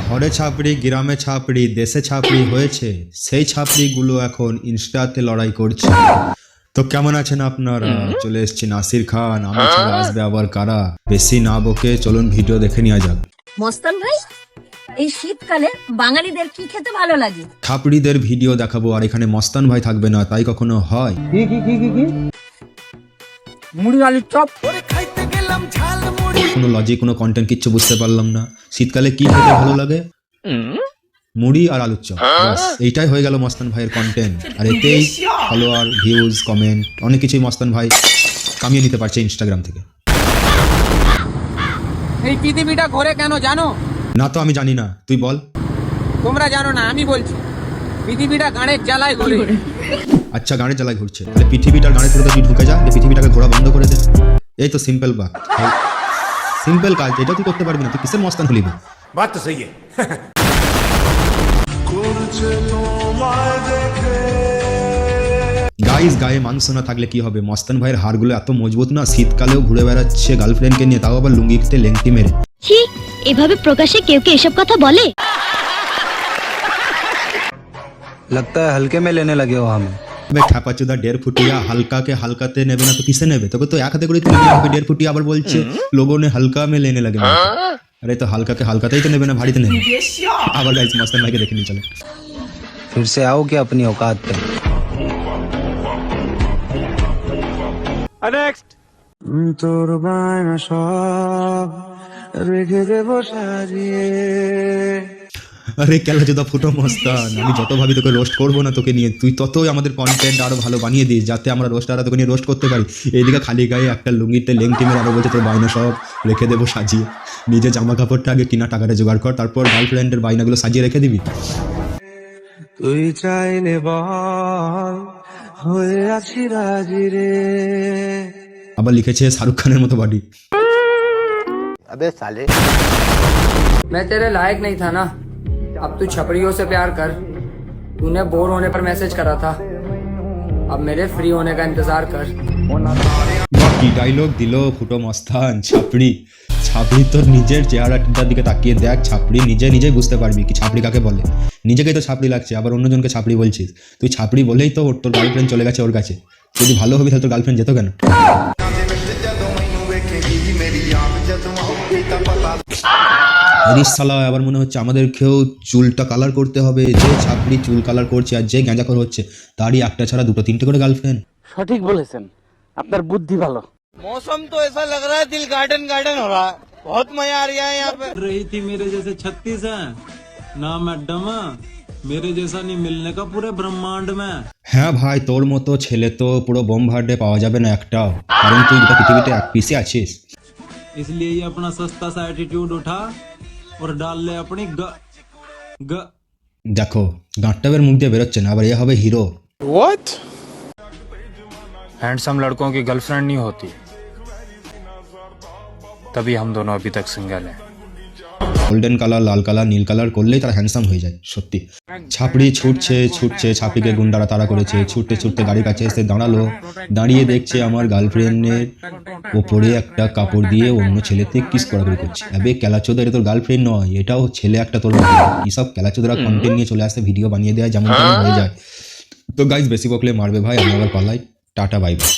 ঘরে ছাপড়ি, গ্রামে ছাপড়ি, দেশে ছাপড়ি হয়েছে, সেই ছাপড়িগুলো এখন ইনস্টাতে লড়াই করছে। তো কেমন আছেন আপনারা? চলে এসেছি নাসির খান, আমি ছাড়া আসবে আবার কারা। বেশি না বকে চলুন ভিডিও দেখে নেওয়া যাক। মস্তান ভাই, এই শীতকালে বাঙালিদের কি খেতে ভালো লাগে? ছাপড়িদের ভিডিও দেখাবো আর এখানে মস্তান ভাই থাকবে না, তাই কখনো হয়? মুড়ি আলুর চপ। কোনো লজিক, কোনো কন্টেন্ট কিচ্ছু বুঝতে পারলাম না। শীতকালে কি খেতে ভালো লাগে? মুড়ি আর আলুর চপ, বাস এইটাই হয়ে গেল মস্তান ভাইয়ের কন্টেন্ট। আর এতেই ফলোয়ার, ভিউজ, কমেন্ট অনেক কিছুই মস্তান ভাই কামিয়ে নিতে পারছে ইনস্টাগ্রাম থেকে। এই পৃথিবীটা ঘোরে কেন জানো? না তো আমি জানি না, তুই বল। তোমরা জানো না, আমি বলছি। পৃথিবীটা গানের জ্বালায় ঘোরে। আচ্ছা, গানের জ্বালায় ঘুরছে, তাহলে পৃথিবীটার গানের ভিতরে তুই ঢুকে যা, যে পৃথিবীটাকে ঘোরা বন্ধ করে দে। এই তো সিম্পল বাত, সিম্পল কাজ। এটা তুই করতে পারবি না, তুই কিসের মস্তান হলি? बात तो सही है। গাইস, গায়ে মাংস না থাকলে কি হবে? মস্তান ভাইয়ের হাড়গুলো এত মজবুত না, শীতকালেও ঘুরে বেড়াচ্ছে গার্লফ্রেন্ডকে নিয়ে, তাও আবার লুঙ্গিতে লেংটি মেরে। ছি, এভাবে প্রকাশ্যে কেউ কি এসব কথা বলে? लगता है हल्के में लेने लगे हो हमें। খ্যাপাচুদা 1.5 ফুটিয়া হালকাকে হালকাতে নেবে না তো কিসে নেবে? তোকে তো এক হাতে করে তুলে নিয়ে 1.5 ফুটিয়া, আবার বলছে লোগো নে হালকা মে লেনে লাগে। আরে তো হালকাকে হালকাতেই তো নেবে না, ভারীতে নেবে। আবার গাইস মস্তান ভাইকে দেখে নিয়ে চলে। फिर से आओ क्या अपनी औकात पे। তোর বায়না সব রেখে দেবো সাজিয়ে। আরে খেলাচোদা ফুটো মস্তান, আমি যত ভাবি তোকে রোস্ট করবো না তোকে নিয়ে, তুই ততই আমাদের কন্টেন্ট আরো ভালো বানিয়ে দিস, যাতে আমরা রোস্ট আর তোকে নিয়ে রোস্ট করতে পারি। এইদিকে খালি গায়ে একটা লুঙ্গিতে লেংটি মেরে আরো বলছে তোর বায়না সব রেখে দেবো সাজিয়ে। নিজে জামা কাপড়টা আগে কিনা টাকাটা জোগাড় কর, তারপর গার্লফ্রেন্ডের বায়নাগুলো সাজিয়ে রেখে দিবি। তুই চাইলে বল হয়ে আছি রাজি রে। আবার লিখেছে শাহরুখ খানের মতো বডি। मैं तेरे लायक नहीं था ना। अब तू छपड़ियों से प्यार कर। तूने बोर होने पर मैसेज करा था, अब मेरे फ्री होने का इंतजार कर। কি ডায়লগ দিল ফুটো মস্তান। ছাপড়ি ছাপড়ি তোর নিজের চেহারাটার দিকে তাকিয়ে দেখ, ছাপড়ি নিজেই বুঝতে পারবি কি ছাপড়ি কাকে বলে। নিজেকেই তো ছাপড়ি লাগছে, আবার অন্যজনকে ছাপড়ি বলছিস। তুই ছাপড়ি বলেই তো তোর গার্লফ্রেন্ড চলে গেছে ওর কাছে। যদি ভালো হবি তাহলে তোর গার্লফ্রেন্ড যেত কেন? শালা আবার মনে হচ্ছে আমাদেরকেও চুলটা কালার করতে হবে। যে ছাপড়ি চুল কালার করছে আর যে গাঁজাখোর হচ্ছে, তারই একটা ছাড়া দুটো তিনটে করে গার্লফ্রেন্ড। সঠিক বলেছেন, আপনার বুদ্ধি ভালো। मौसम तो ऐसा लग रहा है दिल गार्डन गार्डन हो रहा है। बहुत मजा आ रहा है यहाँ पे। रही थी मेरे जैसे 36 है ना मैडम, मेरे जैसा नहीं मिलने का पूरे ब्रह्मांड में। হ্যাঁ ভাই, তোর মতো ছেলে তো পুরো বোমভার্ডে পাওয়া যাবে না একটাও, কারণ তুই গোটা পৃথিবীতে এক পিসে আছিস। इसलिए ये अपना सस्ता सा एटीट्यूड उठा और डाल ले अपनी ग দেখো গাঁটটাবের মুখ দিয়ে বেরোচ্ছে না, আবার এ হবে হিরো। हैंडसम लड़कों की गर्लफ्रेंड नहीं होती, तभी हम दोनों अभी तक सिंगल हैं। গোল্ডেন কালার, লাল কালার, নীল কালার করলেই তারা হ্যান্ডসাম হয়ে যায়। সত্যি ছাপড়ি ছুটছে, ছাপড়িকে গুন্ডারা তাড়া করেছে। ছুটতে গাড়ির কাছে এসে দাঁড়ালো, দাঁড়িয়ে দেখছে আমার গার্লফ্রেন্ডের ওপরে একটা কাপড় দিয়ে অন্য ছেলেতে কিস করাকরি করছে। আবে ক্যালাচোদা, এটা তোর গার্লফ্রেন্ড নয়, এটাও ছেলে একটা তোর। এইসব ক্যালাচোদরা কন্টেন্ট নিয়ে চলে আসে, ভিডিও বানিয়ে দেয়, যেমন তেমন হয়ে যায়। তো গাইজ বেশি বকলে মারবে ভাই, আমি আবার পালাই। Tata, bye bye.